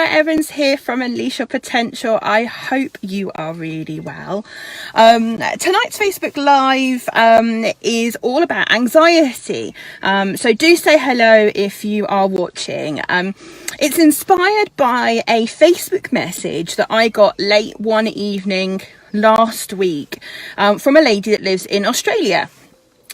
Laura Evans here from Unleash Your Potential. I hope you are really well. Tonight's Facebook Live is all about anxiety. So do say hello if you are watching. It's inspired by a Facebook message that I got late one evening last week from a lady that lives in Australia.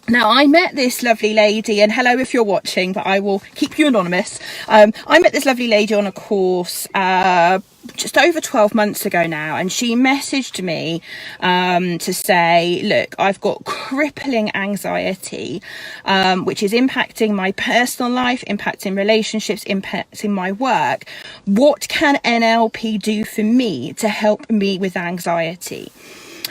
Now, I met this lovely lady, and hello if you're watching, but I will keep you anonymous. I met this lovely lady on a course just over 12 months ago now, and she messaged me to say, look, I've got crippling anxiety, which is impacting my personal life, impacting relationships, impacting my work. What can NLP do for me to help me with anxiety?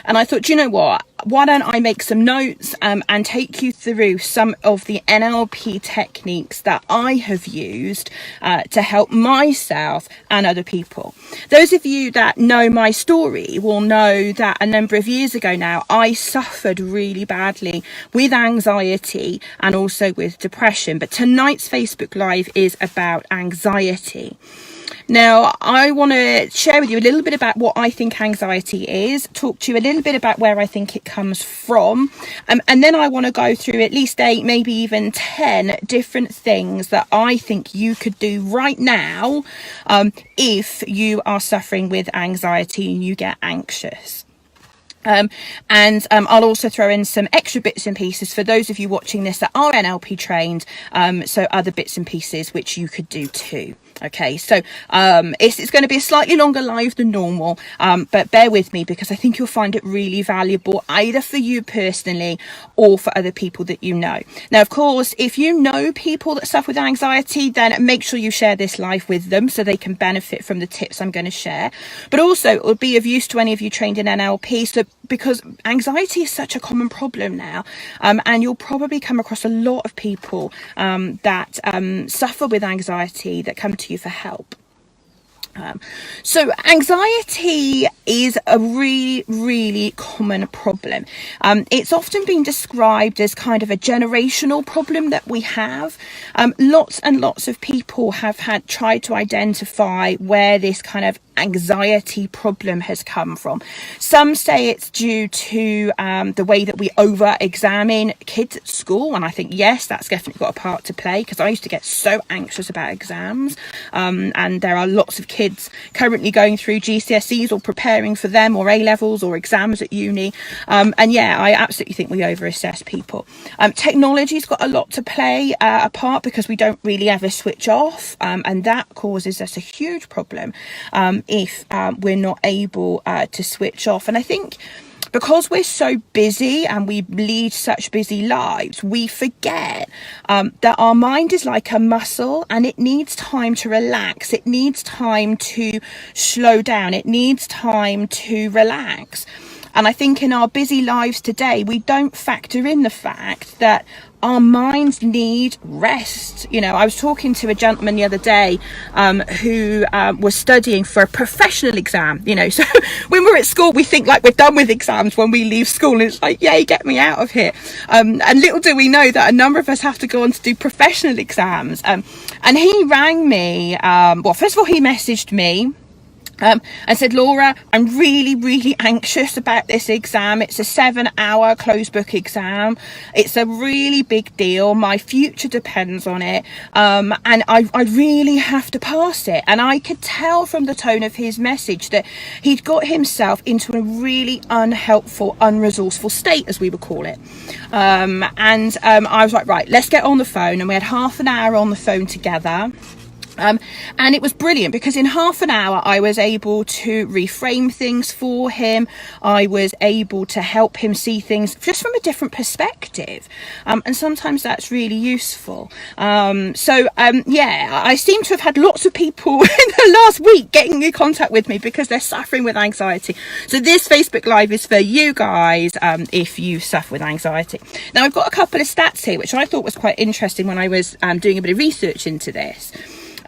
And I thought, do you know what? Why don't I make some notes and take you through some of the NLP techniques that I have used to help myself and other people. Those of you that know my story will know that a number of years ago now, I suffered really badly with anxiety and also with depression. But tonight's Facebook Live is about anxiety. Now, I want to share with you a little bit about what I think anxiety is, talk to you a little bit about where I think it comes from, and then I want to go through at least 8, maybe even 10 different things that I think you could do right now if you are suffering with anxiety and you get anxious. I'll also throw in some extra bits and pieces for those of you watching this that are NLP trained, so other bits and pieces which you could do too. Okay, so it's going to be a slightly longer live than normal, but bear with me because I think you'll find it really valuable either for you personally or for other people that you know. Now, of course, if you know people that suffer with anxiety, then make sure you share this live with them so they can benefit from the tips I'm going to share. But also, it will be of use to any of you trained in NLP, so because anxiety is such a common problem now, and you'll probably come across a lot of people that suffer with anxiety that come to you for help. So anxiety is a really, really common problem. It's often been described as kind of a generational problem that we have. Lots and lots of people have tried to identify where this kind of anxiety problem has come from. Some say it's due to the way that we over-examine kids at school, and I think yes, that's definitely got a part to play, because I used to get so anxious about exams, and there are lots of kids currently going through GCSEs or preparing for them, or A-levels or exams at uni, and yeah, I absolutely think we over-assess people. Technology's got a lot to play a part, because we don't really ever switch off, and that causes us a huge problem if we're not able to switch off. And I think because we're so busy and we lead such busy lives, we forget that our mind is like a muscle, and it needs time to relax. It needs time to slow down. It needs time to relax. And I think in our busy lives today, we don't factor in the fact that our minds need rest. You know, I was talking to a gentleman the other day who was studying for a professional exam. You know, so when we're at school, we think like we're done with exams when we leave school, and it's like, yay, get me out of here. And little do we know that a number of us have to go on to do professional exams. And he rang me. Well, first of all, he messaged me. And said, Laura, I'm really, really anxious about this exam. It's a 7-hour closed book exam. It's a really big deal. My future depends on it. And I really have to pass it. And I could tell from the tone of his message that he'd got himself into a really unhelpful, unresourceful state, as we would call it. I was like, right, let's get on the phone. And we had half an hour on the phone together. And it was brilliant, because in half an hour I was able to reframe things for him. I was able to help him see things just from a different perspective, and sometimes that's really useful. Yeah, I seem to have had lots of people in the last week getting in contact with me because they're suffering with anxiety. So this Facebook Live is for you guys if you suffer with anxiety. Now, I've got a couple of stats here which I thought was quite interesting when I was doing a bit of research into this.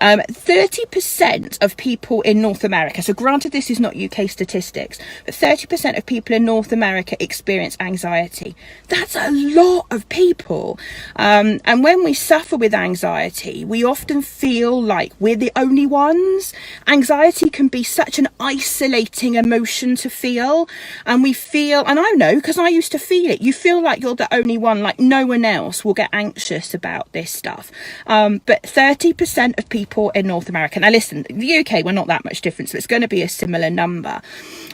30% of people in North America, so granted this is not UK statistics, but 30% of people in North America experience anxiety. That's a lot of people. And when we suffer with anxiety, we often feel like we're the only ones. Anxiety can be such an isolating emotion to feel, and we feel, and I know because I used to feel it, you feel like you're the only one, like no one else will get anxious about this stuff. But 30% of people in North America, now listen, the UK, we're not that much different, so it's going to be a similar number.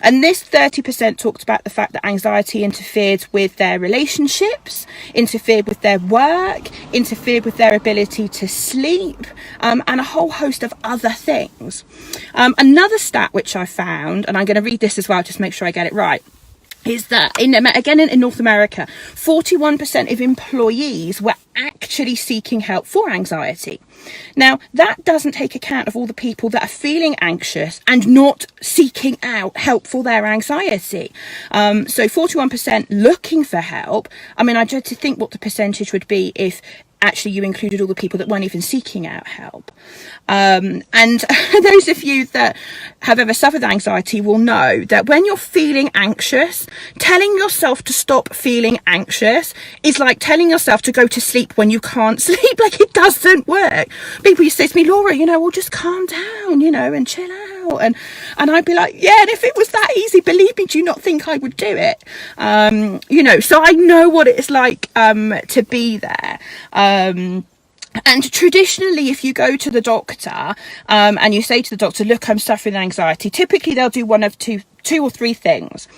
And this 30% talked about the fact that anxiety interfered with their relationships, interfered with their work, interfered with their ability to sleep, and a whole host of other things. Another stat which I found, and I'm going to read this as well, just make sure I get it right, is that in North America, 41% of employees were actually seeking help for anxiety. Now, that doesn't take account of all the people that are feeling anxious and not seeking out help for their anxiety. So 41% looking for help. I mean, I tried to think what the percentage would be if actually you included all the people that weren't even seeking out help. And those of you that have ever suffered anxiety will know that when you're feeling anxious, telling yourself to stop feeling anxious is like telling yourself to go to sleep when you can't sleep. Like, it doesn't work. People used to say to me, Laura, well, just calm down, and chill out. And I'd be like, yeah, and if it was that easy, believe me, do you not think I would do it? So I know what it's like to be there. And traditionally, if you go to the doctor and you say to the doctor, look, I'm suffering anxiety, typically they'll do one of two or three things.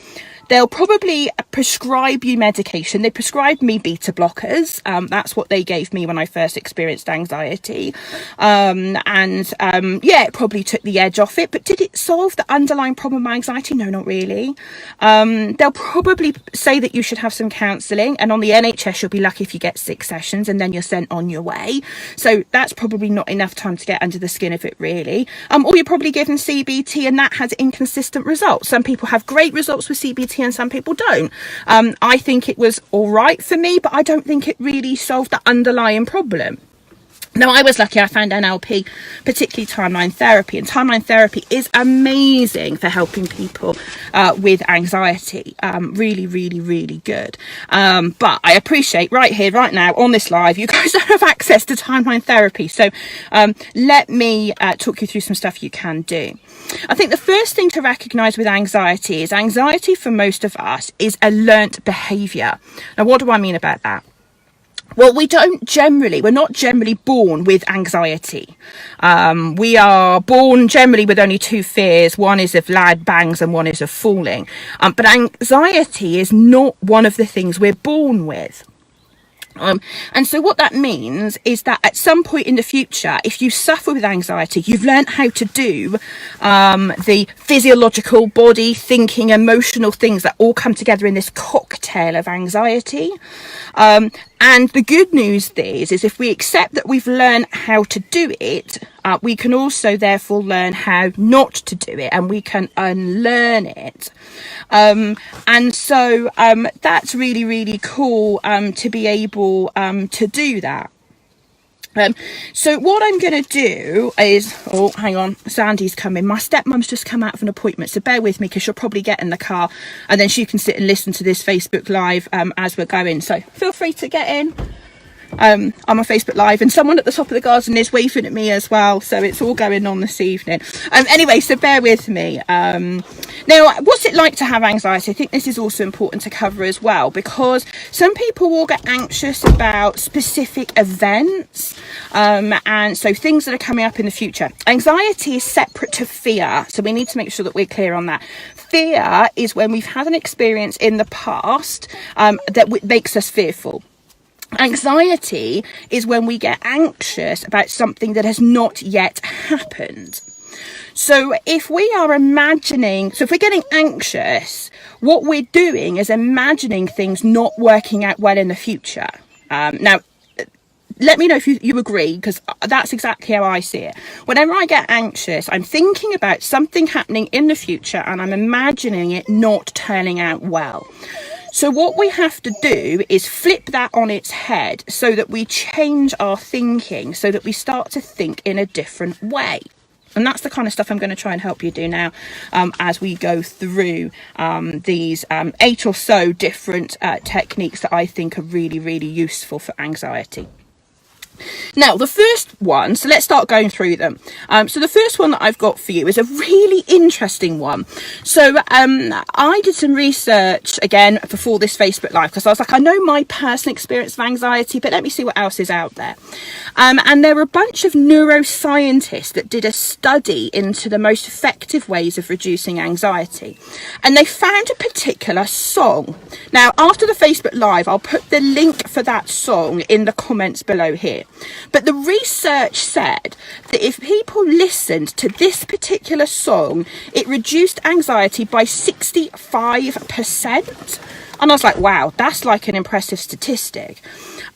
They'll probably prescribe you medication. They prescribed me beta blockers. That's what they gave me when I first experienced anxiety. It probably took the edge off it. But did it solve the underlying problem of anxiety? No, not really. They'll probably say that you should have some counselling. And on the NHS, you'll be lucky if you get 6 sessions and then you're sent on your way. So that's probably not enough time to get under the skin of it, really. Or you're probably given CBT, and that has inconsistent results. Some people have great results with CBT and some people don't. I think it was all right for me, but I don't think it really solved the underlying problem. Now, I was lucky. I found NLP, particularly timeline therapy, and timeline therapy is amazing for helping people with anxiety. Really, really, really good. But I appreciate right here, right now on this live, you guys don't have access to timeline therapy. So let me talk you through some stuff you can do. I think the first thing to recognise with anxiety is anxiety for most of us is a learnt behaviour. Now, what do I mean about that? Well, we're not generally born with anxiety. We are born generally with only 2 fears. One is of loud bangs and one is of falling. But anxiety is not one of the things we're born with. And so what that means is that at some point in the future, if you suffer with anxiety, you've learned how to do the physiological, body, thinking, emotional things that all come together in this cocktail of anxiety. And the good news is if we accept that we've learned how to do it, we can also therefore learn how not to do it, and we can unlearn it. And so that's really, really cool to be able to do that. So what I'm going to do is, oh, hang on, Sandy's coming. My stepmom's just come out of an appointment, so bear with me because she'll probably get in the car and then she can sit and listen to this Facebook Live as we're going. So feel free to get in. I'm on Facebook Live, and someone at the top of the garden is waving at me as well, so it's all going on this evening. Anyway, so bear with me. Now, what's it like to have anxiety? I think this is also important to cover as well, because some people will get anxious about specific events, and so things that are coming up in the future. Anxiety is separate to fear, so we need to make sure that we're clear on that. Fear is when we've had an experience in the past that makes us fearful. Anxiety is when we get anxious about something that has not yet happened. So if we are if we're getting anxious, what we're doing is imagining things not working out well in the future. Now, let me know if you agree, because that's exactly how I see it. Whenever I get anxious, I'm thinking about something happening in the future and I'm imagining it not turning out well. So what we have to do is flip that on its head so that we change our thinking, so that we start to think in a different way. And that's the kind of stuff I'm going to try and help you do now as we go through these 8 or so different techniques that I think are really, really useful for anxiety. Now, the first one, so let's start going through them. So the first one that I've got for you is a really interesting one. So I did some research again before this Facebook Live, because I was like, I know my personal experience of anxiety, but let me see what else is out there. And there were a bunch of neuroscientists that did a study into the most effective ways of reducing anxiety. And they found a particular song. Now, after the Facebook Live, I'll put the link for that song in the comments below here. But the research said that if people listened to this particular song, it reduced anxiety by 65%. And I was like, wow, that's like an impressive statistic.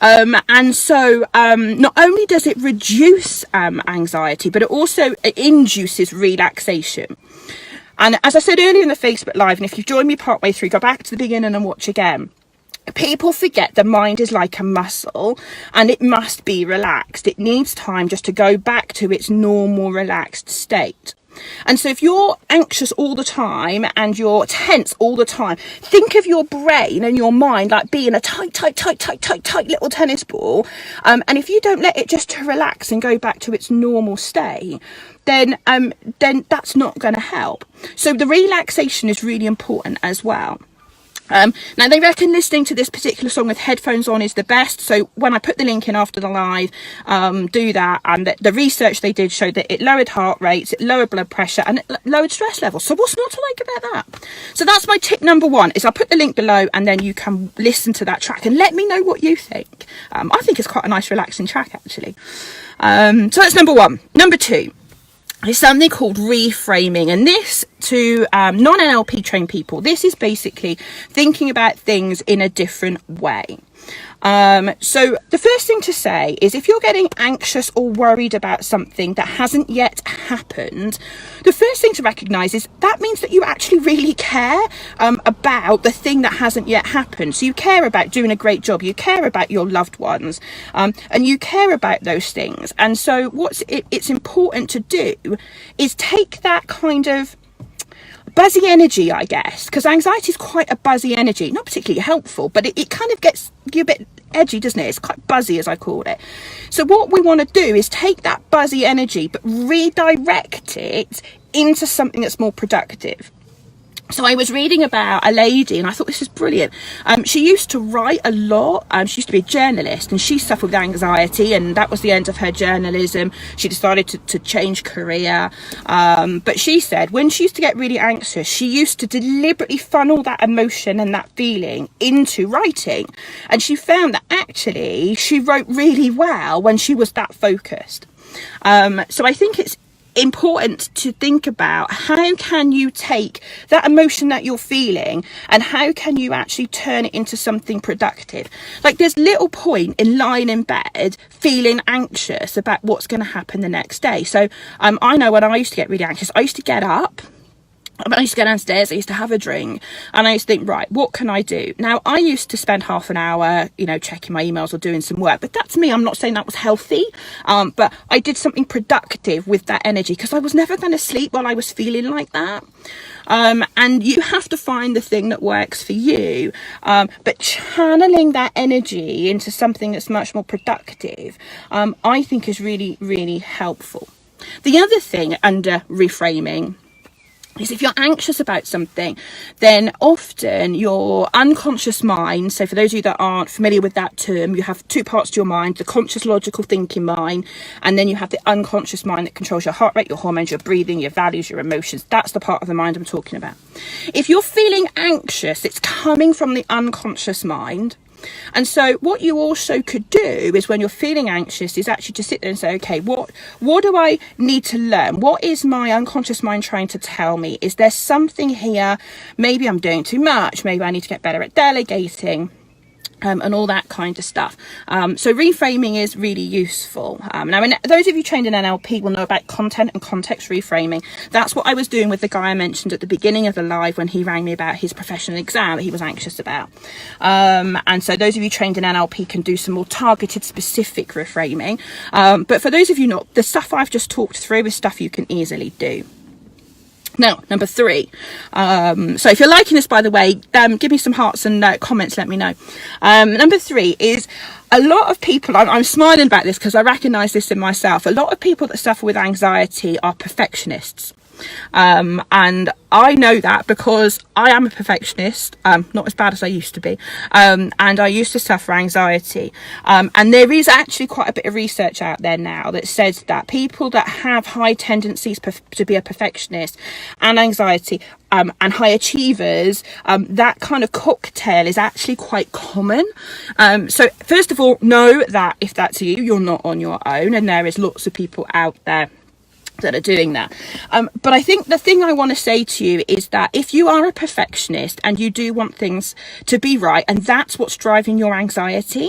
And so not only does it reduce anxiety, but it also induces relaxation. And as I said earlier in the Facebook Live, and if you've joined me partway through, go back to the beginning and watch again. People forget the mind is like a muscle and it must be relaxed. It needs time just to go back to its normal relaxed state. And so if you're anxious all the time and you're tense all the time, think of your brain and your mind like being a tight little tennis ball. And if you don't let it just to relax and go back to its normal state, then that's not going to help. So the relaxation is really important as well. Now they reckon listening to this particular song with headphones on is the best. So when I put the link in after the live, do that. And the research they did showed that it lowered heart rates, it lowered blood pressure, and it lowered stress levels. So what's not to like about that? So that's my tip number 1, is I'll put the link below and then you can listen to that track and let me know what you think. I think it's quite a nice relaxing track actually. So that's number 1. Number 2. It's something called reframing, and this, to non-NLP trained people, this is basically thinking about things in a different way. So the first thing to say is, if you're getting anxious or worried about something that hasn't yet happened, the first thing to recognize is that means that you actually really care about the thing that hasn't yet happened. So you care about doing a great job, you care about your loved ones, and you care about those things. And so it's important to do is take that kind of buzzy energy, I guess, because anxiety is quite a buzzy energy, not particularly helpful, but it kind of gets you a bit edgy, doesn't it? It's quite buzzy, as I call it. So what we want to do is take that buzzy energy but redirect it into something that's more productive. So I was reading about a lady and I thought this was brilliant. She used to write a lot. She used to be a journalist and she suffered with anxiety, and that was the end of her journalism. She decided to change career. But she said when she used to get really anxious, she used to deliberately funnel that emotion and that feeling into writing. And she found that actually she wrote really well when she was that focused. So I think it's important to think about how can you take that emotion that you're feeling and how can you actually turn it into something productive. Like, there's little point in lying in bed feeling anxious about what's going to happen the next day. So I know when I used to get really anxious, I used to get up, I used to go downstairs, I used to have a drink, and I used to think, right, what can I do? Now, I used to spend half an hour, checking my emails or doing some work, but that's me. I'm not saying that was healthy, but I did something productive with that energy because I was never going to sleep while I was feeling like that. And you have to find the thing that works for you, but channeling that energy into something that's much more productive, I think is really, really helpful. The other thing under reframing is if you're anxious about something, then often your unconscious mind, so for those of you that aren't familiar with that term, you have 2 parts to your mind: the conscious logical thinking mind, and then you have the unconscious mind that controls your heart rate, your hormones, your breathing, your values, your emotions. That's the part of the mind I'm talking about. If you're feeling anxious, it's coming from the unconscious mind. And so what you also could do is, when you're feeling anxious, is actually to sit there and say, okay, what do I need to learn? What is my unconscious mind trying to tell me? Is there something here? Maybe I'm doing too much. Maybe I need to get better at delegating. and all that kind of stuff. So reframing is really useful. Now, those of you trained in NLP will know about content and context reframing. That's what I was doing with the guy I mentioned at the beginning of the live when he rang me about his professional exam that he was anxious about. And so those of you trained in NLP can do some more targeted, specific reframing. But for those of you not, the stuff I've just talked through is stuff you can easily do. Now, number 3. So if you're liking this, by the way, give me some hearts and comments, let me know. Number 3 is a lot of people, I'm smiling about this because I recognise this in myself. A lot of people that suffer with anxiety are perfectionists. And I know that because I am a perfectionist, not as bad as I used to be, and I used to suffer anxiety, and there is actually quite a bit of research out there now that says that people that have high tendencies to be a perfectionist and anxiety, and high achievers, that kind of cocktail is actually quite common. So first of all, know that if that's you, you're not on your own, and there is lots of people out there that are doing that. But I think the thing I want to say to you is that if you are a perfectionist and you do want things to be right, and that's what's driving your anxiety,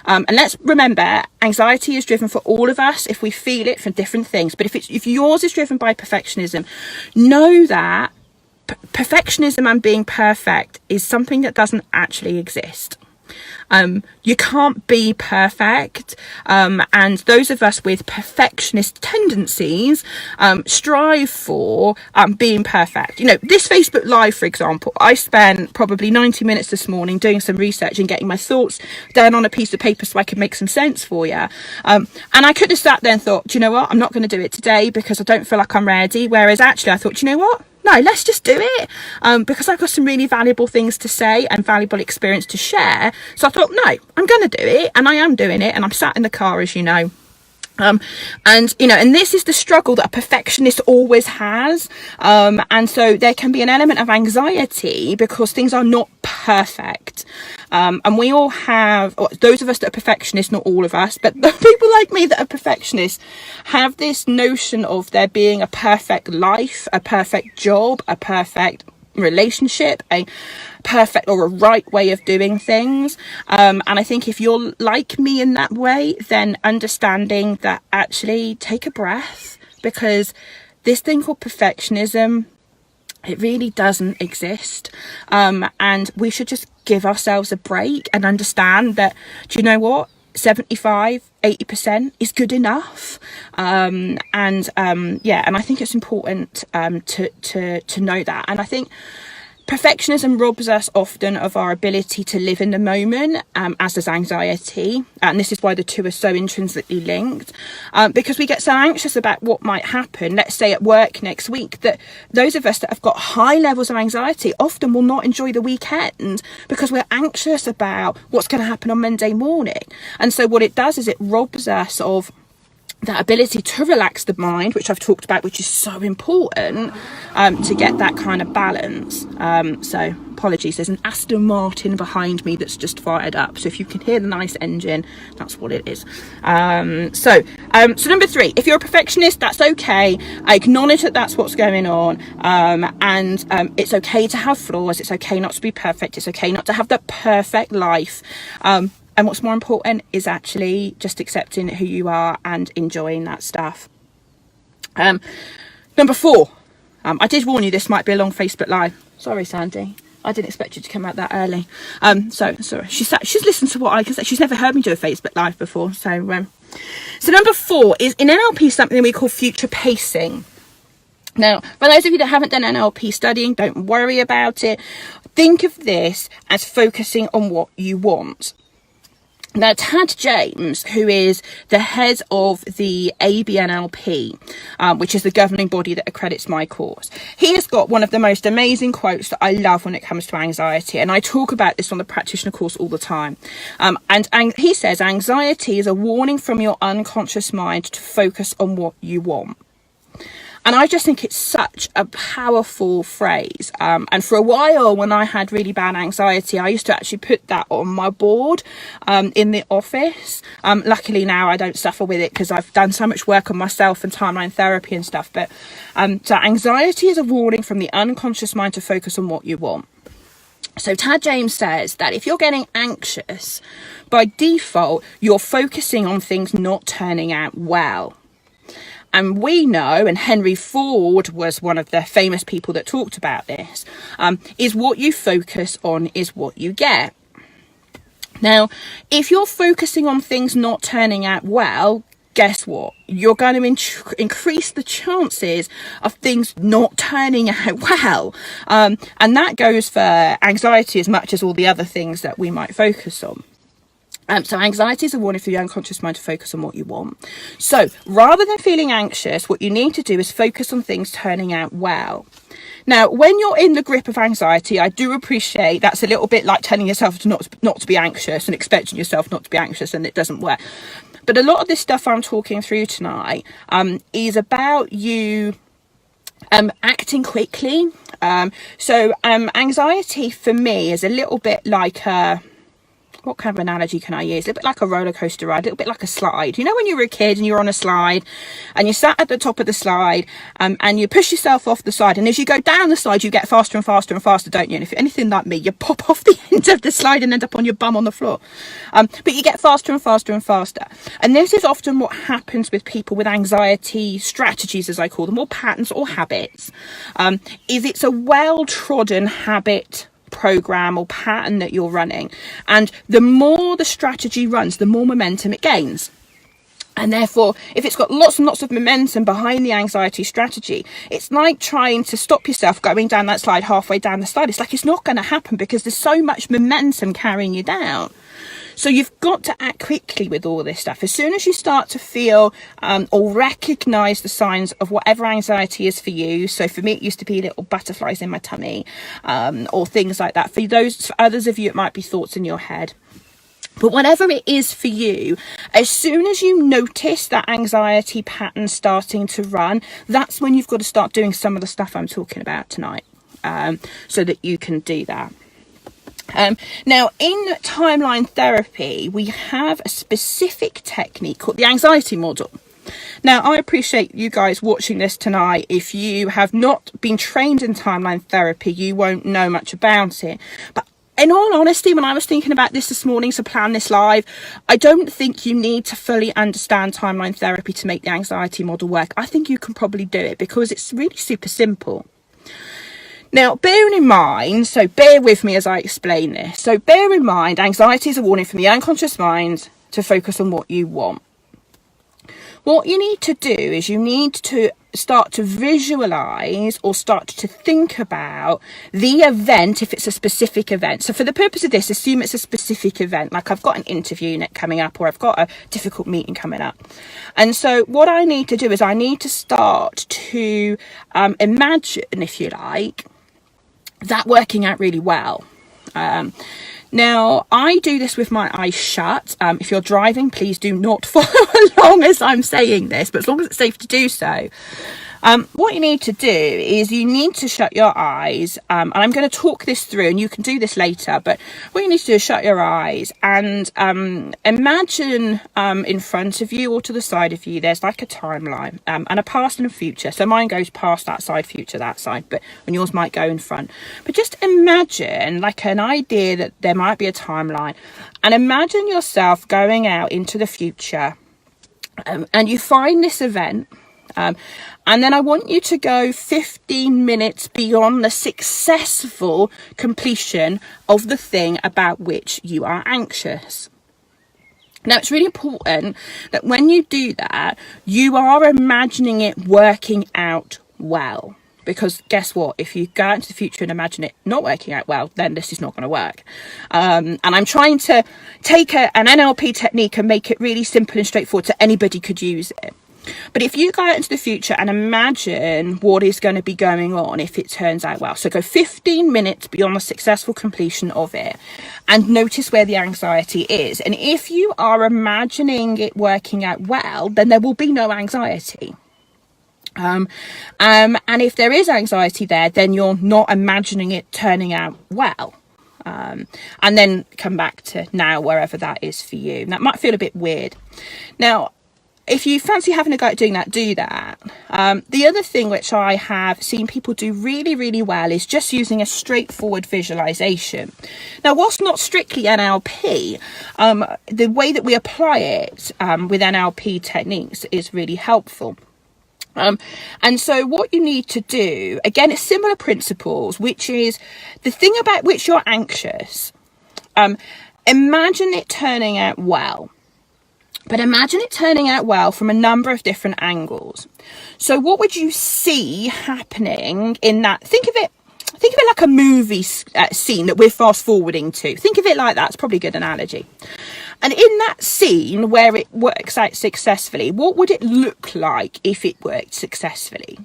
and let's remember, anxiety is driven for all of us if we feel it from different things. But if yours is driven by perfectionism, know that perfectionism and being perfect is something that doesn't actually exist. You can't be perfect, and those of us with perfectionist tendencies strive for being perfect. You know, this Facebook Live, for example, I spent probably 90 minutes this morning doing some research and getting my thoughts down on a piece of paper so I could make some sense for you. And I could have sat there and thought, do you know what, I'm not going to do it today because I don't feel like I'm ready. Whereas actually I thought, do you know what? No, let's just do it, because I've got some really valuable things to say and valuable experience to share. So I thought, no, I'm going to do it, and I am doing it, and I'm sat in the car, as you know. And you know, and this is the struggle that a perfectionist always has, and so there can be an element of anxiety because things are not perfect, and we all have, or those of us that are perfectionists, not all of us, but the people like me that are perfectionists have this notion of there being a perfect life, a perfect job, a perfect relationship, a perfect or a right way of doing things, and I think if you're like me in that way, then understanding that actually take a breath, because this thing called perfectionism, it really doesn't exist, and we should just give ourselves a break and understand that, do you know what, 75-80% is good enough, and I think it's important to know that. And I think perfectionism robs us often of our ability to live in the moment, as does anxiety, and this is why the two are so intrinsically linked, because we get so anxious about what might happen, let's say at work next week, that those of us that have got high levels of anxiety often will not enjoy the weekend because we're anxious about what's going to happen on Monday morning. And so what it does is it robs us of that ability to relax the mind, which I've talked about, which is so important, to get that kind of balance. So apologies, there's an Aston Martin behind me that's just fired up, so if you can hear the nice engine, that's what it is. So number 3, if you're a perfectionist, that's okay. I acknowledge that that's what's going on, and it's okay to have flaws, it's okay not to be perfect, it's okay not to have the perfect life, and what's more important is actually just accepting who you are and enjoying that stuff. Number 4, I did warn you this might be a long Facebook Live. Sorry, Sandy, I didn't expect you to come out that early. So sorry, she's listened to what I can say. She's never heard me do a Facebook Live before. So number 4 is in NLP something we call future pacing. Now, for those of you that haven't done NLP studying, don't worry about it. Think of this as focusing on what you want. Now, Tad James, who is the head of the ABNLP, which is the governing body that accredits my course, he has got one of the most amazing quotes that I love when it comes to anxiety. And I talk about this on the practitioner course all the time. And he says, anxiety is a warning from your unconscious mind to focus on what you want. And I just think it's such a powerful phrase. And for a while, when I had really bad anxiety, I used to actually put that on my board in the office. Luckily now I don't suffer with it because I've done so much work on myself and timeline therapy and stuff. But so anxiety is a warning from the unconscious mind to focus on what you want. So Tad James says that if you're getting anxious, by default, you're focusing on things not turning out well. And we know, and Henry Ford was one of the famous people that talked about this, is what you focus on is what you get. Now, if you're focusing on things not turning out well, guess what? You're going to increase the chances of things not turning out well. And that goes for anxiety as much as all the other things that we might focus on. So anxiety is a warning for the unconscious mind to focus on what you want. So rather than feeling anxious, what you need to do is focus on things turning out well. Now, when you're in the grip of anxiety, I do appreciate that's a little bit like telling yourself to not to be anxious and expecting yourself not to be anxious, and it doesn't work. But a lot of this stuff I'm talking through tonight is about you acting quickly. So anxiety for me is a little bit like what kind of analogy can I use? A little bit like a roller coaster ride, a little bit like a slide. You know, when you were a kid and you were on a slide and you sat at the top of the slide and you push yourself off the slide, and as you go down the slide, you get faster and faster and faster, don't you? And if you're anything like me, you pop off the end of the slide and end up on your bum on the floor. But you get faster and faster and faster. And this is often what happens with people with anxiety strategies, as I call them, or patterns or habits, is it's a well-trodden habit program or pattern that you're running, and the more the strategy runs, the more momentum it gains. And therefore, if it's got lots and lots of momentum behind the anxiety strategy, it's like trying to stop yourself going down that slide halfway down the slide. It's like it's not going to happen because there's so much momentum carrying you down. So you've got to act quickly with all this stuff. As soon as you start to feel or recognize the signs of whatever anxiety is for you. So for me, it used to be little butterflies in my tummy or things like that. For others of you, it might be thoughts in your head. But whatever it is for you, as soon as you notice that anxiety pattern starting to run, that's when you've got to start doing some of the stuff I'm talking about tonight, so that you can do that. Now, in timeline therapy, we have a specific technique called the anxiety model. Now, I appreciate you guys watching this tonight. If you have not been trained in timeline therapy, you won't know much about it. But in all honesty, when I was thinking about this morning to plan this live, I don't think you need to fully understand timeline therapy to make the anxiety model work. I think you can probably do it because it's really super simple. Now, bearing in mind, so bear with me as I explain this. So bear in mind, anxiety is a warning from the unconscious mind to focus on what you want. What you need to do is you need to start to visualize or start to think about the event if it's a specific event. So for the purpose of this, assume it's a specific event, like I've got an interview coming up or I've got a difficult meeting coming up. And so what I need to do is I need to start to imagine, if you like, that working out really well. Now, I do this with my eyes shut. If you're driving, please do not follow along as I'm saying this, but as long as it's safe to do so. What you need to do is you need to shut your eyes, and I'm going to talk this through, and you can do this later, but what you need to do is shut your eyes and imagine in front of you or to the side of you, there's like a timeline and a past and a future. So mine goes past that side, future that side, and yours might go in front. But just imagine like an idea that there might be a timeline, and imagine yourself going out into the future and you find this event. And then I want you to go 15 minutes beyond the successful completion of the thing about which you are anxious. Now, it's really important that when you do that, you are imagining it working out well. Because guess what? If you go out into the future and imagine it not working out well, then this is not going to work. And I'm trying to take an NLP technique and make it really simple and straightforward so anybody could use it. But if you go out into the future and imagine what is going to be going on if it turns out well, so go 15 minutes beyond the successful completion of it and notice where the anxiety is. And if you are imagining it working out well, then there will be no anxiety. And if there is anxiety there, then you're not imagining it turning out well. And then come back to now, wherever that is for you. And that might feel a bit weird. Now, if you fancy having a go at doing that, do that. The other thing which I have seen people do really, really well is just using a straightforward visualization. Now, whilst not strictly NLP, the way that we apply it with NLP techniques is really helpful. And so what you need to do, again, it's similar principles, which is the thing about which you're anxious. Imagine it turning out well. But imagine it turning out well from a number of different angles. So what would you see happening in that? Think of it like a movie scene that we're fast forwarding to. Think of it like that. It's probably a good analogy. And in that scene where it works out successfully, what would it look like if it worked successfully?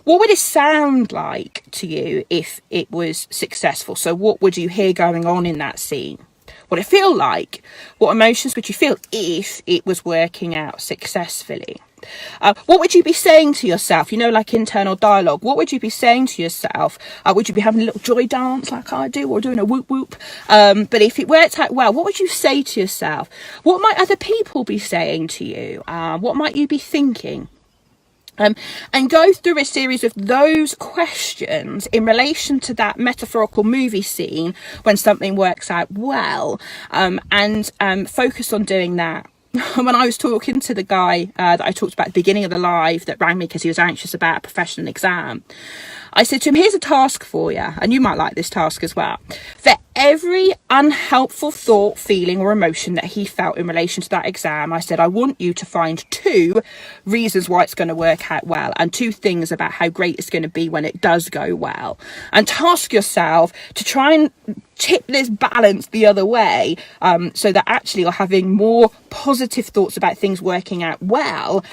What would it sound like to you if it was successful? So what would you hear going on in that scene? What would it feel like? What emotions would you feel if it was working out successfully? What would you be saying to yourself? You know, like internal dialogue. What would you be saying to yourself? Would you be having a little joy dance like I do, or doing a whoop whoop? But if it worked out well, what would you say to yourself? What might other people be saying to you? What might you be thinking? And go through a series of those questions in relation to that metaphorical movie scene when something works out well, and focus on doing that. When I was talking to the guy that I talked about at the beginning of the live that rang me because he was anxious about a professional exam, I said to him, here's a task for you, and you might like this task as well. For every unhelpful thought, feeling or emotion that he felt in relation to that exam, I said, I want you to find 2 reasons why it's going to work out well, and 2 things about how great it's going to be when it does go well. And task yourself to try and tip this balance the other way, so that actually you're having more positive thoughts about things working out well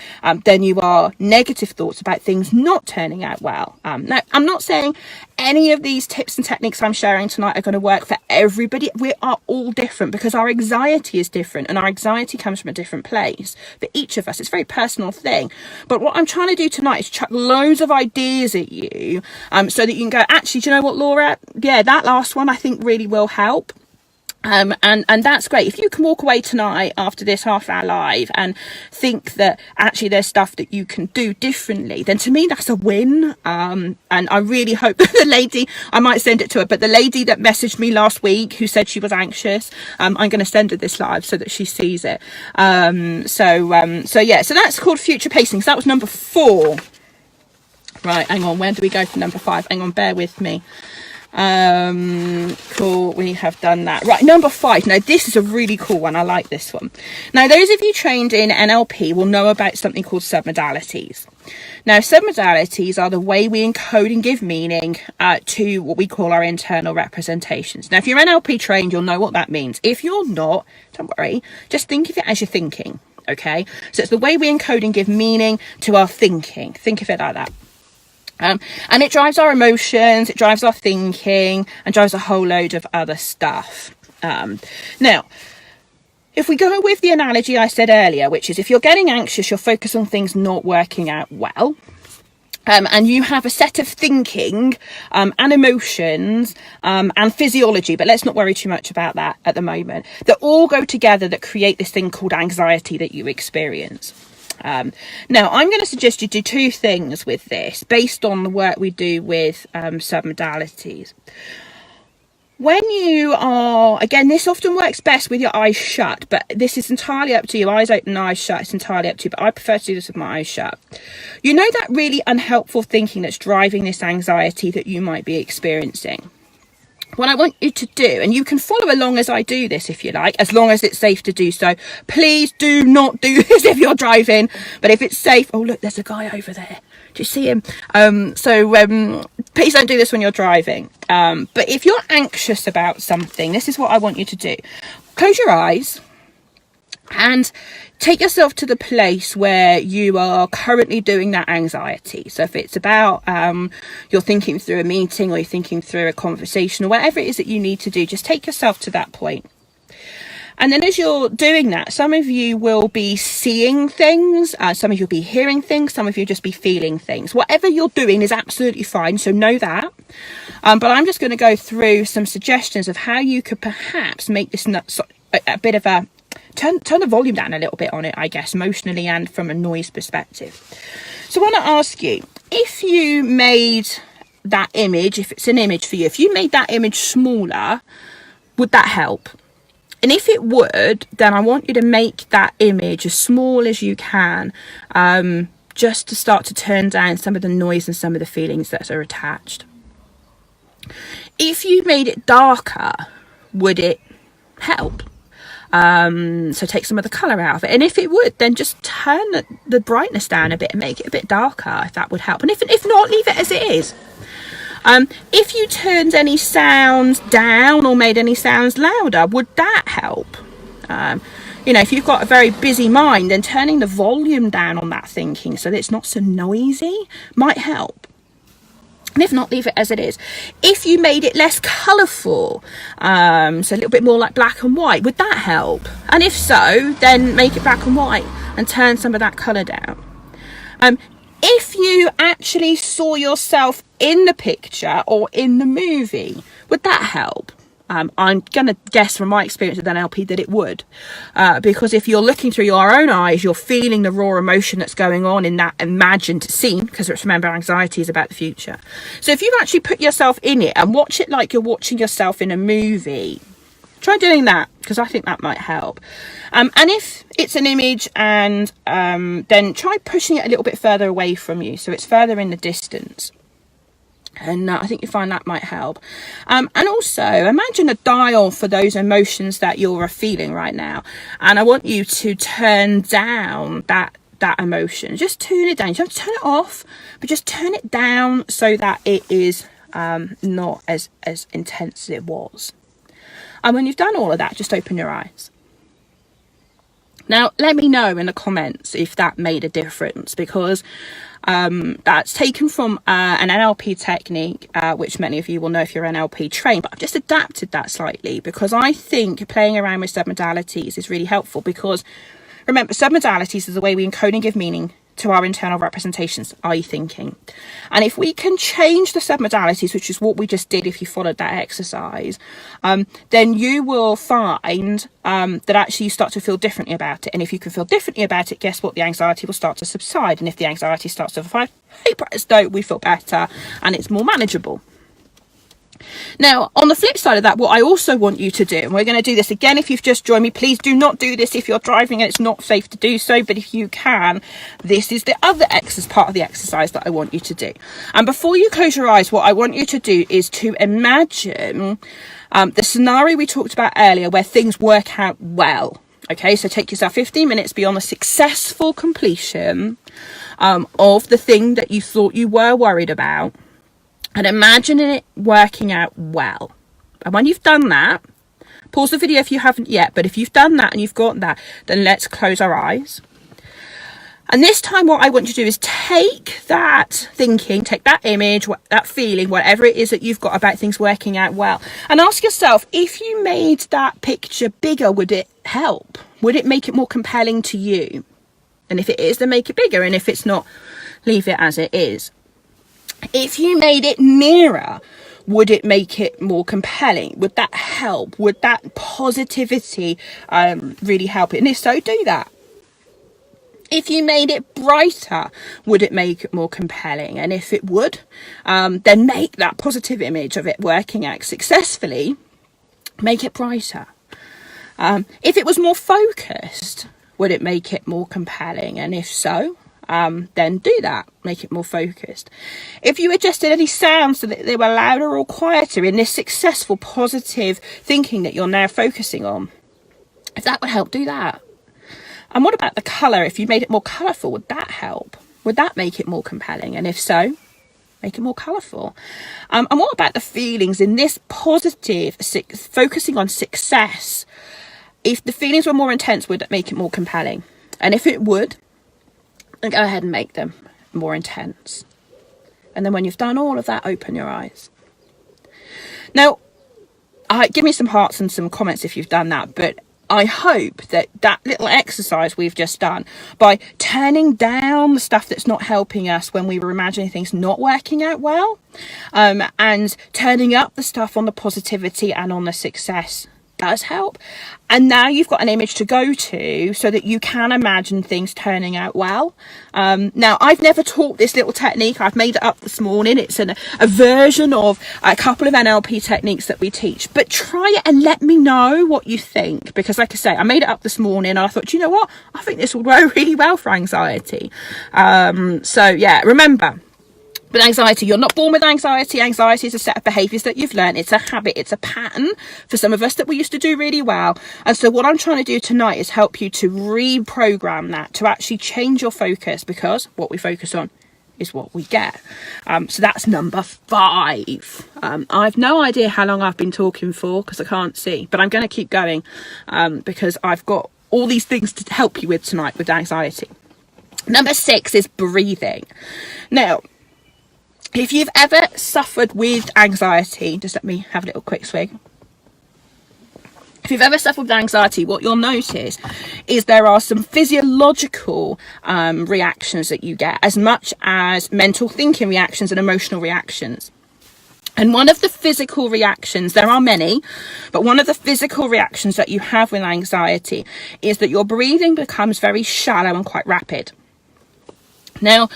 than you are negative thoughts about things not turning out well. Now, I'm not saying any of these tips and techniques I'm sharing tonight are going to work for everybody. We are all different because our anxiety is different, and our anxiety comes from a different place for each of us. It's a very personal thing. But what I'm trying to do tonight is chuck loads of ideas at you, so that you can go, actually, do you know what, Laura? Yeah, that last one I think really will help. And that's great. If you can walk away tonight after this half-hour live and think that actually there's stuff that you can do differently, then to me that's a win. And I really hope that the lady, I might send it to her, but the lady that messaged me last week who said she was anxious, I'm going to send her this live so that she sees it. So that's called future pacing. So that was number 4. Right, hang on, where do we go for number 5? Hang on, bear with me. Cool, we have done that. Right, number 5. Now this is a really cool one. I like this one. Now those of you trained in NLP will know about something called submodalities. Now submodalities are the way we encode and give meaning to what we call our internal representations. Now if you're NLP trained, you'll know what that means. If you're not, don't worry, just think of it as you're thinking. Okay, so it's the way we encode and give meaning to our thinking. Think of it like that. And it drives our emotions, it drives our thinking, and drives a whole load of other stuff. Now, if we go with the analogy I said earlier, which is if you're getting anxious, you're focused on things not working out well, and you have a set of thinking and emotions and physiology, but let's not worry too much about that at the moment, that all go together that create this thing called anxiety that you experience. Now I'm going to suggest you do 2 things with this based on the work we do with submodalities. When you are, again, this often works best with your eyes shut, but this is entirely up to you. Eyes open, eyes shut, it's entirely up to you, but I prefer to do this with my eyes shut. You know that really unhelpful thinking that's driving this anxiety that you might be experiencing? What I want you to do, and you can follow along as I do this if you like, as long as it's safe to do so. Please do not do this if you're driving, but if it's safe, oh look, there's a guy over there. Do you see him? Please don't do this when you're driving. But if you're anxious about something, this is what I want you to do. Close your eyes and take yourself to the place where you are currently doing that anxiety. So if it's about you're thinking through a meeting or you're thinking through a conversation or whatever it is that you need to do, just take yourself to that point. And then as you're doing that, some of you will be seeing things, some of you will be hearing things, some of you will just be feeling things. Whatever you're doing is absolutely fine, so know that. But I'm just going to go through some suggestions of how you could perhaps make this a bit of a turn the volume down a little bit on it, I guess, emotionally and from a noise perspective. So I want to ask you, if you made that image, if it's an image for you, if you made that image smaller, would that help? And if it would, then I want you to make that image as small as you can, just to start to turn down some of the noise and some of the feelings that are attached. If you made it darker, would it help? So take some of the colour out of it. And if it would, then just turn the brightness down a bit and make it a bit darker, if that would help. And if not, leave it as it is. If you turned any sounds down or made any sounds louder, would that help? If you've got a very busy mind, then turning the volume down on that thinking so that it's not so noisy might help. And if not, leave it as it is. If you made it less colourful, so a little bit more like black and white, would that help? And if so, then make it black and white and turn some of that colour down. If you actually saw yourself in the picture or in the movie, would that help? I'm going to guess from my experience with NLP that it would, because if you're looking through your own eyes, you're feeling the raw emotion that's going on in that imagined scene, because remember, anxiety is about the future. So if you actually put yourself in it and watch it like you're watching yourself in a movie, try doing that, because I think that might help. And if it's an image, and then try pushing it a little bit further away from you, so it's further in the distance. And I think you find that might help. And also imagine a dial for those emotions that you're feeling right now. And I want you to turn down that emotion. Just turn it down. You don't have to turn it off, but just turn it down so that it is not as intense as it was. And when you've done all of that, just open your eyes. Now, let me know in the comments if that made a difference, because that's taken from an NLP technique, which many of you will know if you're NLP trained, but I've just adapted that slightly because I think playing around with submodalities is really helpful. Because remember, submodalities is the way we encode and give meaning to our internal representations, i.e. thinking. And if we can change the submodalities, which is what we just did if you followed that exercise, then you will find that actually you start to feel differently about it. And if you can feel differently about it, guess what? The anxiety will start to subside. And if the anxiety starts to subside, hey, press no, we feel better and it's more manageable. Now, on the flip side of that, what I also want you to do, and we're going to do this again, if you've just joined me, please do not do this if you're driving and it's not safe to do so, but if you can, this is the other part of the exercise that I want you to do. And before you close your eyes, what I want you to do is to imagine the scenario we talked about earlier where things work out well. Okay, so take yourself 15 minutes beyond the successful completion of the thing that you thought you were worried about, and imagine it working out well. And when you've done that, pause the video if you haven't yet, but if you've done that and you've got that, then let's close our eyes. And this time what I want you to do is take that thinking, take that image, that feeling, whatever it is that you've got about things working out well, and ask yourself, if you made that picture bigger, would it help? Would it make it more compelling to you? And if it is, then make it bigger. And if it's not, leave it as it is. If you made it nearer, would it make it more compelling? Would that help? Would that positivity really help it? And if so, do that. If you made it brighter, would it make it more compelling? And if it would, then make that positive image of it working out successfully, make it brighter. If it was more focused, would it make it more compelling? And if so, then do that, make it more focused. If you adjusted any sounds so that they were louder or quieter in this successful positive thinking that you're now focusing on, if that would help, do that. And what about the colour? If you made it more colourful, would that help? Would that make it more compelling? And if so, make it more colourful. And what about the feelings in this positive, focusing on success? If the feelings were more intense, would it make it more compelling? And if it would, and go ahead and make them more intense. And then when you've done all of that, open your eyes. Now, give me some hearts and some comments if you've done that, but I hope that that little exercise we've just done, by turning down the stuff that's not helping us when we were imagining things not working out well, and turning up the stuff on the positivity and on the success, does help. And now you've got an image to go to so that you can imagine things turning out well. Now, I've never taught this little technique. I've made it up this morning. It's a version of a couple of NLP techniques that we teach. But try it and let me know what you think. Because like I say, I made it up this morning and I thought, you know what? I think this will go really well for anxiety. So yeah, remember, with anxiety, you're not born with anxiety. Anxiety is a set of behaviours that you've learned. It's a habit. It's a pattern for some of us that we used to do really well. And so what I'm trying to do tonight is help you to reprogram that, to actually change your focus, because what we focus on is what we get. So that's number 5. I've no idea how long I've been talking for because I can't see, but I'm going to keep going because I've got all these things to help you with tonight with anxiety. Number 6 is breathing. Now, if you've ever suffered with anxiety, just let me have a little quick swig. If you've ever suffered with anxiety, what you'll notice is there are some physiological reactions that you get, as much as mental thinking reactions and emotional reactions. And one of the physical reactions, there are many, but one of the physical reactions that you have with anxiety is that your breathing becomes very shallow and quite rapid. Now,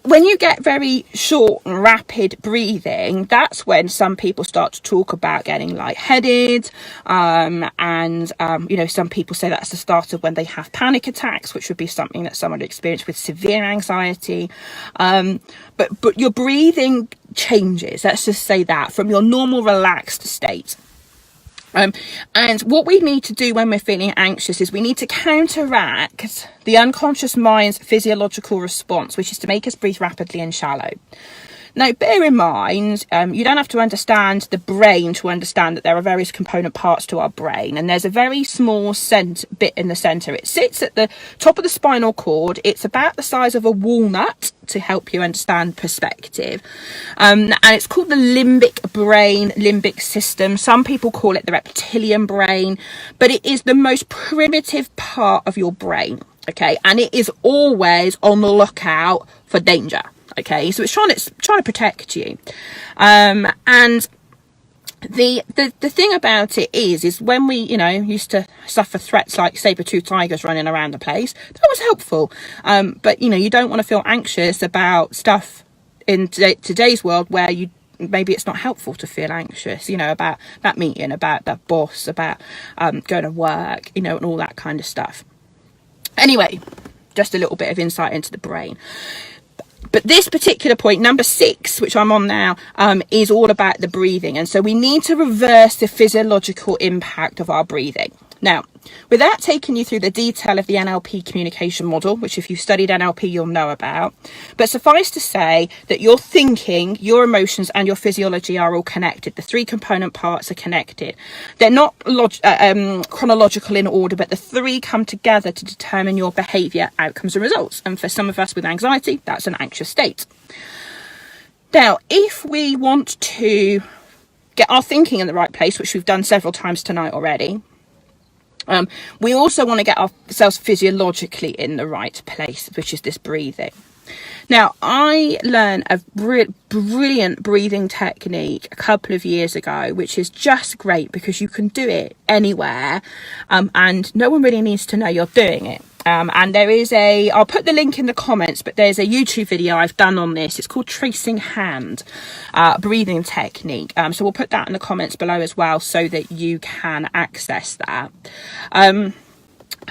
when you get very short and rapid breathing, that's when some people start to talk about getting lightheaded. You know, some people say that's the start of when they have panic attacks, which would be something that someone would experience with severe anxiety. But your breathing changes, let's just say that, from your normal relaxed state. And what we need to do when we're feeling anxious is we need to counteract the unconscious mind's physiological response, which is to make us breathe rapidly and shallow. Now, bear in mind, you don't have to understand the brain to understand that there are various component parts to our brain. And there's a very small bit in the centre. It sits at the top of the spinal cord. It's about the size of a walnut, to help you understand perspective. And it's called the limbic system. Some people call it the reptilian brain, but it is the most primitive part of your brain. Okay. And it is always on the lookout for danger. Okay, so it's trying to protect you, and the thing about it is when we, you know, used to suffer threats like saber-toothed tigers running around the place, that was helpful. But you know, you don't want to feel anxious about stuff in today's world where maybe it's not helpful to feel anxious. You know, about that meeting, about that boss, about going to work, you know, and all that kind of stuff. Anyway, just a little bit of insight into the brain. But this particular point, number 6, which I'm on now, is all about the breathing. And so we need to reverse the physiological impact of our breathing. Now, without taking you through the detail of the NLP communication model, which if you've studied NLP, you'll know about, but suffice to say that your thinking, your emotions and your physiology are all connected. The 3 component parts are connected. They're not chronological in order, but the 3 come together to determine your behaviour, outcomes and results. And for some of us with anxiety, that's an anxious state. Now, if we want to get our thinking in the right place, which we've done several times tonight already, we also want to get ourselves physiologically in the right place, which is this breathing. Now, I learned a brilliant breathing technique a couple of years ago, which is just great because you can do it anywhere, and no one really needs to know you're doing it. And there is I'll put the link in the comments, but there's a YouTube video I've done on this. It's called Tracing Hand breathing technique. So we'll put that in the comments below as well so that you can access that.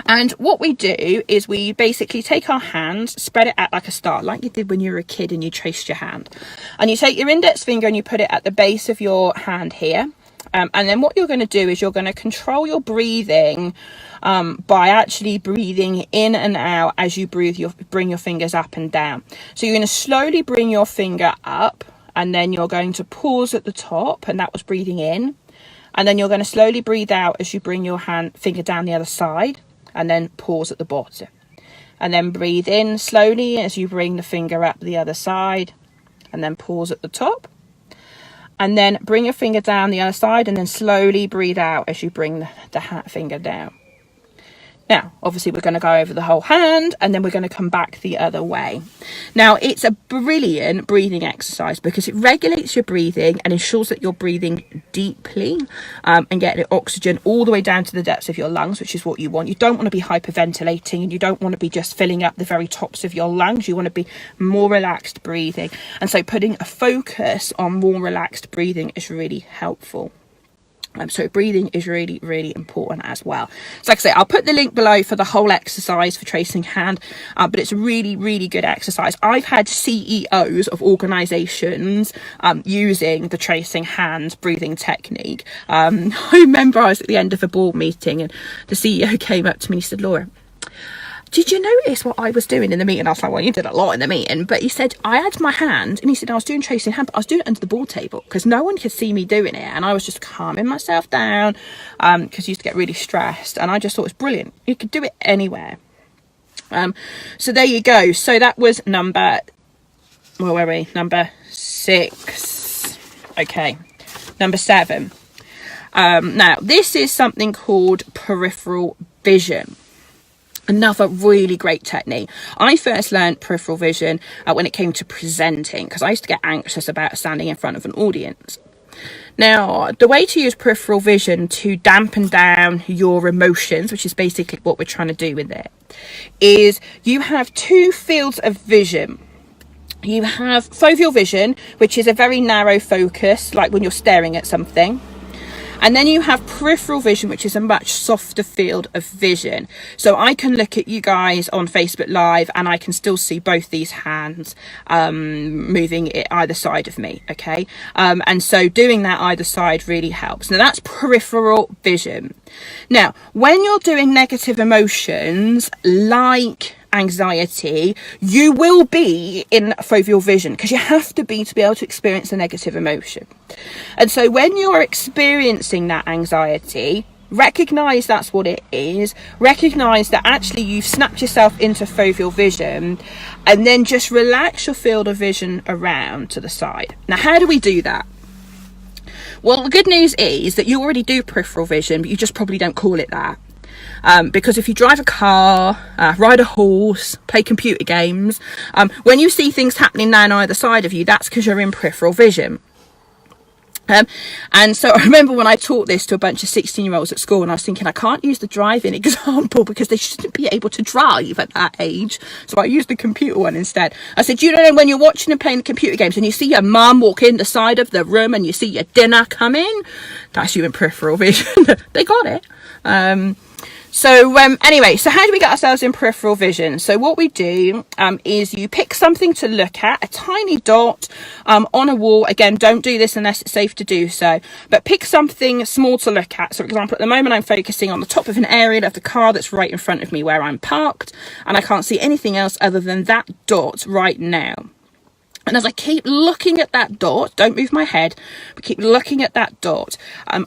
And what we do is we basically take our hand, spread it out like a star, like you did when you were a kid and you traced your hand. And you take your index finger and you put it at the base of your hand here. And then what you're going to do is you're going to control your breathing by actually breathing in and out as you bring your fingers up and down. So you're going to slowly bring your finger up, and then you're going to pause at the top, and that was breathing in. And then you're going to slowly breathe out as you bring your finger down the other side, and then pause at the bottom. And then breathe in slowly as you bring the finger up the other side, and then pause at the top. And then bring your finger down the other side, and then slowly breathe out as you bring the finger down. Now, obviously, we're going to go over the whole hand, and then we're going to come back the other way. Now, it's a brilliant breathing exercise because it regulates your breathing and ensures that you're breathing deeply and getting oxygen all the way down to the depths of your lungs, which is what you want. You don't want to be hyperventilating, and you don't want to be just filling up the very tops of your lungs. You want to be more relaxed breathing. And so putting a focus on more relaxed breathing is really helpful. So breathing is really, really important as well. So like I say, I'll put the link below for the whole exercise for tracing hand, but it's a really, really good exercise. I've had CEOs of organisations using the tracing hand breathing technique. I remember I was at the end of a board meeting and the CEO came up to me and he said, "Laura, did you notice what I was doing in the meeting?" I was like, "Well, you did a lot in the meeting." But he said, "I had my hand," and he said, "I was doing tracing hand, but I was doing it under the board table because no one could see me doing it." And I was just calming myself down because I used to get really stressed. And I just thought it was brilliant. You could do it anywhere. So there you go. So that was number 6. Okay, number 7. Now, this is something called peripheral vision. Another really great technique. I first learned peripheral vision when it came to presenting because I used to get anxious about standing in front of an audience. Now, the way to use peripheral vision to dampen down your emotions, which is basically what we're trying to do with it, is you have 2 fields of vision. You have foveal vision, which is a very narrow focus, like when you're staring at something. And then you have peripheral vision, which is a much softer field of vision. So I can look at you guys on Facebook Live and I can still see both these hands moving at either side of me, okay? And so doing that either side really helps. Now that's peripheral vision. Now, when you're doing negative emotions like anxiety, you will be in foveal vision because you have to be able to experience a negative emotion. And so when you're experiencing that anxiety, recognize that's what it is. Recognize that actually you've snapped yourself into foveal vision, and then just relax your field of vision around to the side. Now, how do we do that? Well, the good news is that you already do peripheral vision, but you just probably don't call it that. Because if you drive a car, ride a horse, play computer games, when you see things happening now on either side of you, that's because you're in peripheral vision. And so I remember when I taught this to a bunch of 16-year-olds at school, and I was thinking, I can't use the driving example because they shouldn't be able to drive at that age. So I used the computer one instead. I said, you know, when you're watching and playing the computer games and you see your mum walk in the side of the room and you see your dinner coming, that's you in peripheral vision. They got it. Anyway, so how do we get ourselves in peripheral vision? So what we do is you pick something to look at, a tiny dot on a wall. Again, don't do this unless it's safe to do so, but pick something small to look at. So for example, at the moment I'm focusing on the top of an area of the car that's right in front of me where I'm parked, and I can't see anything else other than that dot right now. And as I keep looking at that dot, don't move my head, but keep looking at that dot,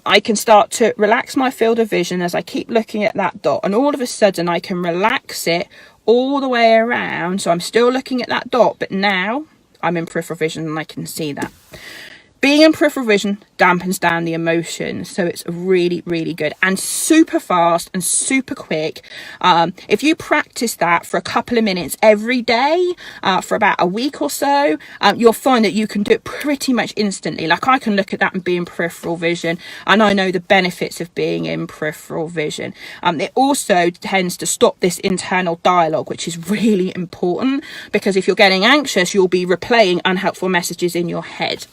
I can start to relax my field of vision as I keep looking at that dot. And all of a sudden I can relax it all the way around. So I'm still looking at that dot, but now I'm in peripheral vision and I can see that. Being in peripheral vision dampens down the emotions, so it's really, really good and super fast and super quick. If you practice that for a couple of minutes every day for about a week or so, you'll find that you can do it pretty much instantly. Like I can look at that and be in peripheral vision, and I know the benefits of being in peripheral vision. It also tends to stop this internal dialogue, which is really important because if you're getting anxious, you'll be replaying unhelpful messages in your head.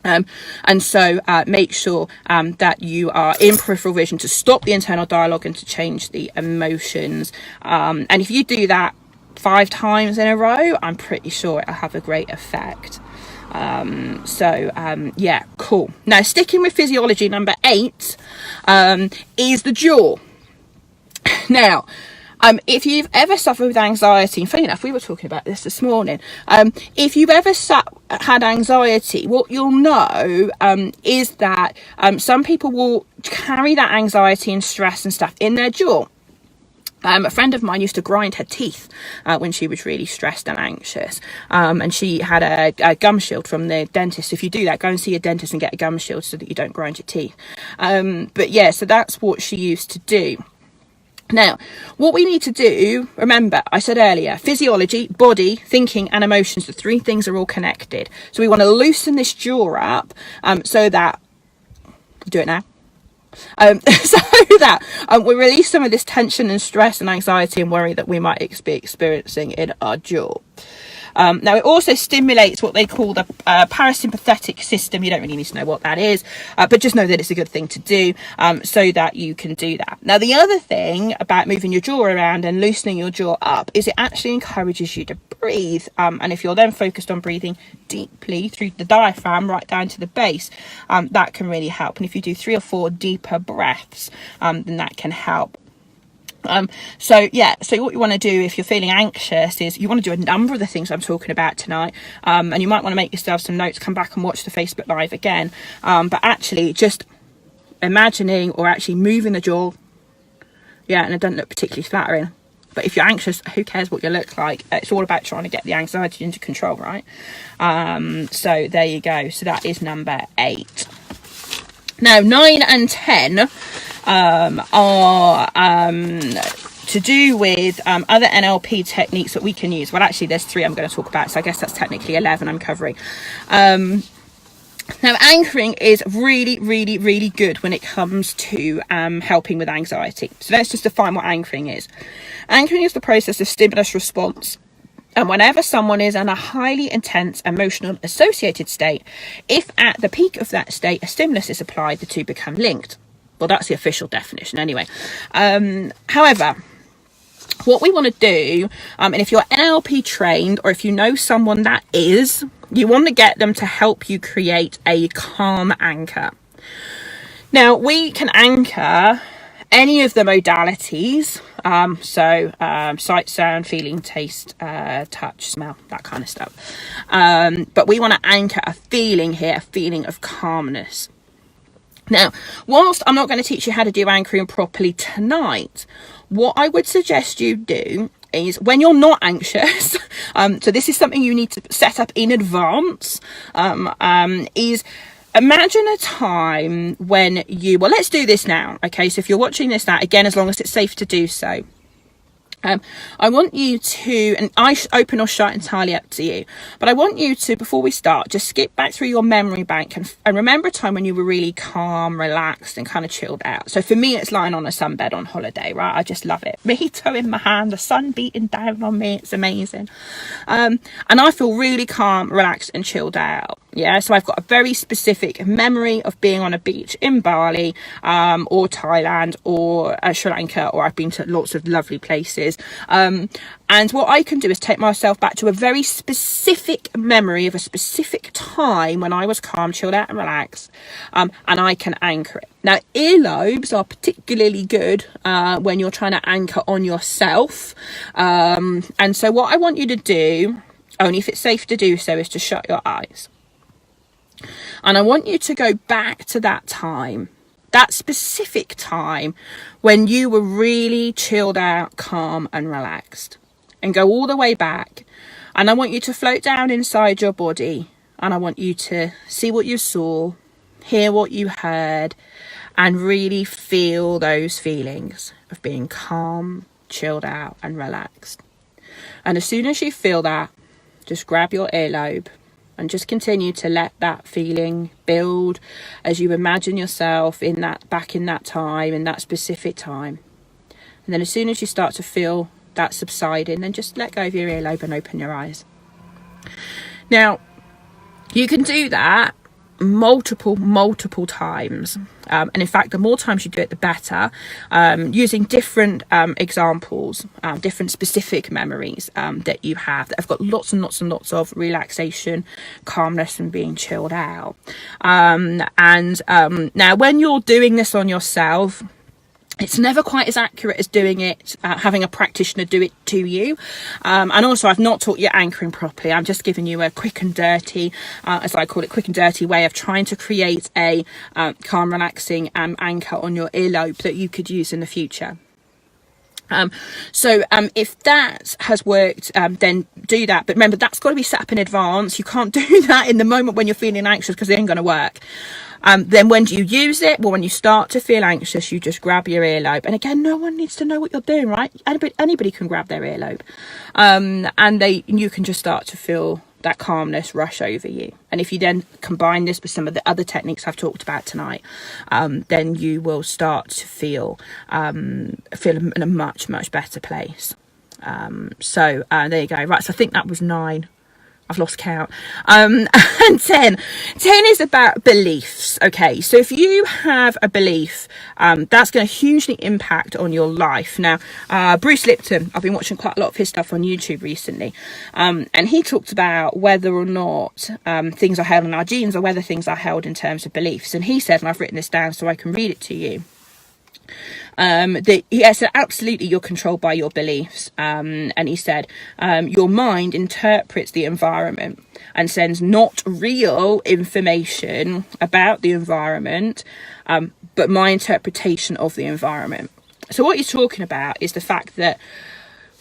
And so make sure that you are in peripheral vision to stop the internal dialogue and to change the emotions. And if you do that 5 times in a row, I'm pretty sure it'll have a great effect. Yeah, cool. Now, sticking with physiology, number 8 is the jaw. Now, if you've ever suffered with anxiety, and funny enough, we were talking about this morning. If you've ever had anxiety, what you'll know is that some people will carry that anxiety and stress and stuff in their jaw. A friend of mine used to grind her teeth when she was really stressed and anxious. And she had a gum shield from the dentist. If you do that, go and see a dentist and get a gum shield so that you don't grind your teeth. But yeah, so that's what she used to do. Now, what we need to do, remember, I said earlier, physiology, body, thinking and emotions, the three things are all connected. So we want to loosen this jaw up so that, do it now, so that we release some of this tension and stress and anxiety and worry that we might be experiencing in our jaw. Now, it also stimulates what they call the parasympathetic system. You don't really need to know what that is, but just know that it's a good thing to do so that you can do that. Now, the other thing about moving your jaw around and loosening your jaw up is it actually encourages you to breathe. And if you're then focused on breathing deeply through the diaphragm right down to the base, that can really help. And if you do 3 or 4 deeper breaths, then that can help. So what you want to do if you're feeling anxious is you want to do a number of the things I'm talking about tonight, and you might want to make yourself some notes, come back and watch the Facebook Live again, but actually just imagining or actually moving the jaw, and it doesn't look particularly flattering, but if you're anxious, who cares what you look like? It's all about trying to get the anxiety into control, right? So there you go. So that is number 8. Now 9 and 10 are to do with other NLP techniques that we can use. Well, actually there's 3 I'm going to talk about, so I guess that's technically 11 I'm covering. Now, anchoring is really, really, really good when it comes to helping with anxiety. So let's just define what anchoring is. Anchoring is the process of stimulus response. And whenever someone is in a highly intense emotional associated state, if at the peak of that state a stimulus is applied, the two become linked. Well, that's the official definition anyway. However, what we want to do, and if you're NLP trained or if you know someone that is, you want to get them to help you create a calm anchor. Now, we can anchor any of the modalities, sight, sound, feeling, taste, touch, smell, that kind of stuff. But we want to anchor a feeling here, a feeling of calmness. Now, whilst I'm not going to teach you how to do anchoring properly tonight, what I would suggest you do is when you're not anxious, so this is something you need to set up in advance, is imagine a time when well, let's do this now. Okay, so if you're watching this now, again, as long as it's safe to do so, I want you to, and I open or shut entirely up to you, but I want you to, before we start, just skip back through your memory bank and remember a time when you were really calm, relaxed and kind of chilled out. So for me, it's lying on a sunbed on holiday, right? I just love it. Mojito in my hand, the sun beating down on me. It's amazing. And I feel really calm, relaxed and chilled out. Yeah, so I've got a very specific memory of being on a beach in Bali, or Thailand, or Sri Lanka, or I've been to lots of lovely places. And what I can do is take myself back to a very specific memory of a specific time when I was calm, chilled out and relaxed, and I can anchor it. Now, earlobes are particularly good when you're trying to anchor on yourself. And so what I want you to do, only if it's safe to do so, is to shut your eyes. And I want you to go back to that time, that specific time when you were really chilled out, calm and relaxed, and go all the way back. And I want you to float down inside your body, and I want you to see what you saw, hear what you heard, and really feel those feelings of being calm, chilled out and relaxed. And as soon as you feel that, just grab your earlobe and just continue to let that feeling build as you imagine yourself in that, back in that time, in that specific time. And then as soon as you start to feel that subsiding, then just let go of your earlobe and open your eyes. Now, you can do that multiple times. And in fact, the more times you do it, the better, using different examples, different specific memories that you have that have got lots and lots and lots of relaxation, calmness and being chilled out. Now when you're doing this on yourself, it's never quite as accurate as doing it, having a practitioner do it to you. And also, I've not taught you anchoring properly. I'm just giving you a quick and dirty, as I call it, quick and dirty way of trying to create a calm, relaxing anchor on your earlobe that you could use in the future. If that has worked, then do that. But remember, that's got to be set up in advance. You can't do that in the moment when you're feeling anxious, because it ain't going to work. Then when do you use it? Well, when you start to feel anxious, you just grab your earlobe. And again, no one needs to know what you're doing, right? Anybody can grab their earlobe. And you can just start to feel that calmness rush over you. And if you then combine this with some of the other techniques I've talked about tonight, then you will start to feel in a much, much better place. There you go. Right, so I think that was 9. I've lost count. And 10 is about beliefs. Okay, so if you have a belief, that's going to hugely impact on your life. Now, Bruce Lipton, I've been watching quite a lot of his stuff on YouTube recently, and he talked about whether or not things are held in our genes, or whether things are held in terms of beliefs. And he said, and I've written this down so I can read it to you, he said absolutely you're controlled by your beliefs, and he said your mind interprets the environment and sends not real information about the environment, but my interpretation of the environment. So what he's talking about is the fact that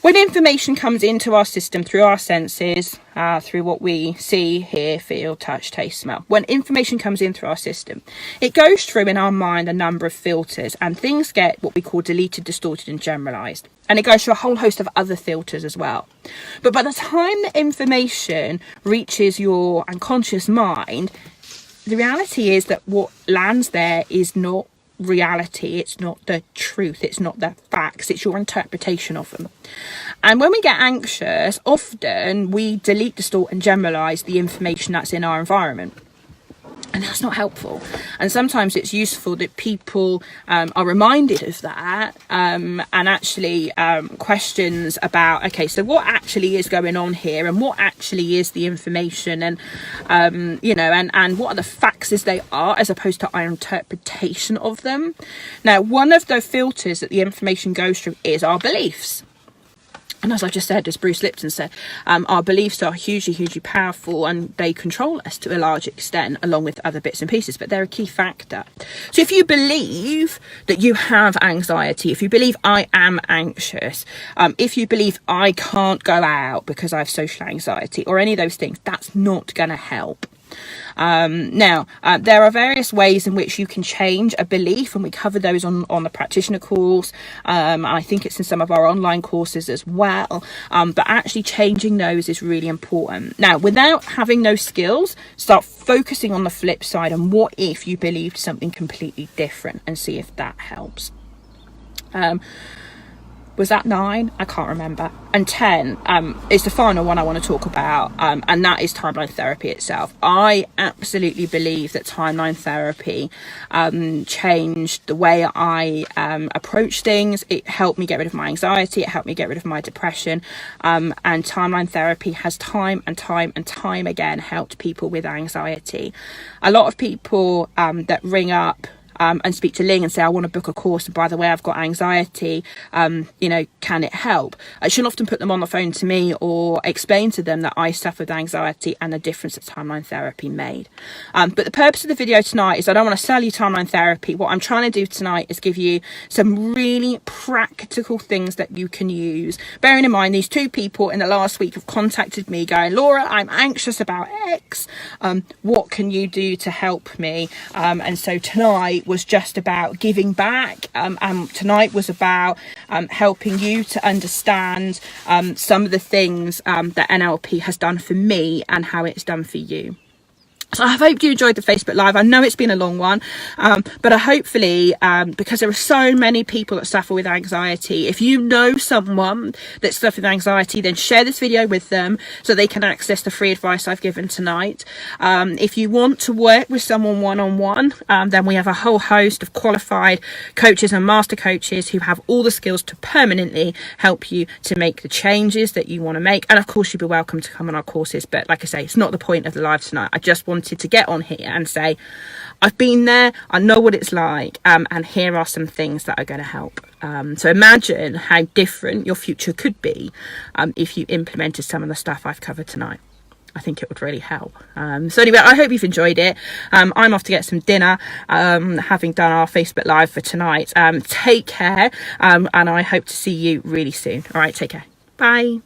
when information comes into our system through our senses, through what we see, hear, feel, touch, taste, smell, when information comes in through our system, it goes through in our mind a number of filters, and things get what we call deleted, distorted and generalized. And it goes through a whole host of other filters as well. But by the time the information reaches your unconscious mind, the reality is that what lands there is not reality. It's not the truth. It's not the facts. It's your interpretation of them. And when we get anxious, often we delete, distort and generalize the information that's in our environment. And that's not helpful. And sometimes it's useful that people are reminded of that, and actually questions about, okay, so what actually is going on here, and what actually is the information, and and what are the facts as they are, as opposed to our interpretation of them. Now, one of the filters that the information goes through is our beliefs. And as I just said, as Bruce Lipton said, our beliefs are hugely, hugely powerful, and they control us to a large extent, along with other bits and pieces, but they're a key factor. So if you believe that you have anxiety, if you believe I am anxious, if you believe I can't go out because I have social anxiety, or any of those things, that's not going to help. There are various ways in which you can change a belief, and we cover those on the practitioner course. I think it's in some of our online courses as well. But actually changing those is really important. Now, without having those skills, start focusing on the flip side, and what if you believed something completely different, and see if that helps. Was that 9? I can't remember. And 10 is the final one I want to talk about, and that is timeline therapy itself. I absolutely believe that timeline therapy changed the way I approach things. It helped me get rid of my anxiety. It helped me get rid of my depression. And timeline therapy has time and time again helped people with anxiety. A lot of people that ring up and speak to Ling and say, I want to book a course, and by the way, I've got anxiety, can it help? She'll often put them on the phone to me, or explain to them that I suffer with anxiety and the difference that timeline therapy made. But the purpose of the video tonight is I don't want to sell you timeline therapy. What I'm trying to do tonight is give you some really practical things that you can use. Bearing in mind, these 2 people in the last week have contacted me going, Laura, I'm anxious about X. What can you do to help me? And so tonight was just about giving back, and tonight was about helping you to understand some of the things that NLP has done for me and how it's done for you. So I hope you enjoyed the Facebook Live. I know it's been a long one, but hopefully, because there are so many people that suffer with anxiety, if you know someone that suffers with anxiety, then share this video with them so they can access the free advice I've given tonight. If you want to work with someone one-on-one, then we have a whole host of qualified coaches and master coaches who have all the skills to permanently help you to make the changes that you want to make. And of course, you'd be welcome to come on our courses. But like I say, it's not the point of the live tonight. I just wanted to get on here and say, I've been there, I know what it's like, and here are some things that are going to help. So imagine how different your future could be if you implemented some of the stuff I've covered tonight. I think it would really help. So anyway, I hope you've enjoyed it. I'm off to get some dinner, having done our Facebook Live for tonight. Take care, and I hope to see you really soon. All right, take care. Bye.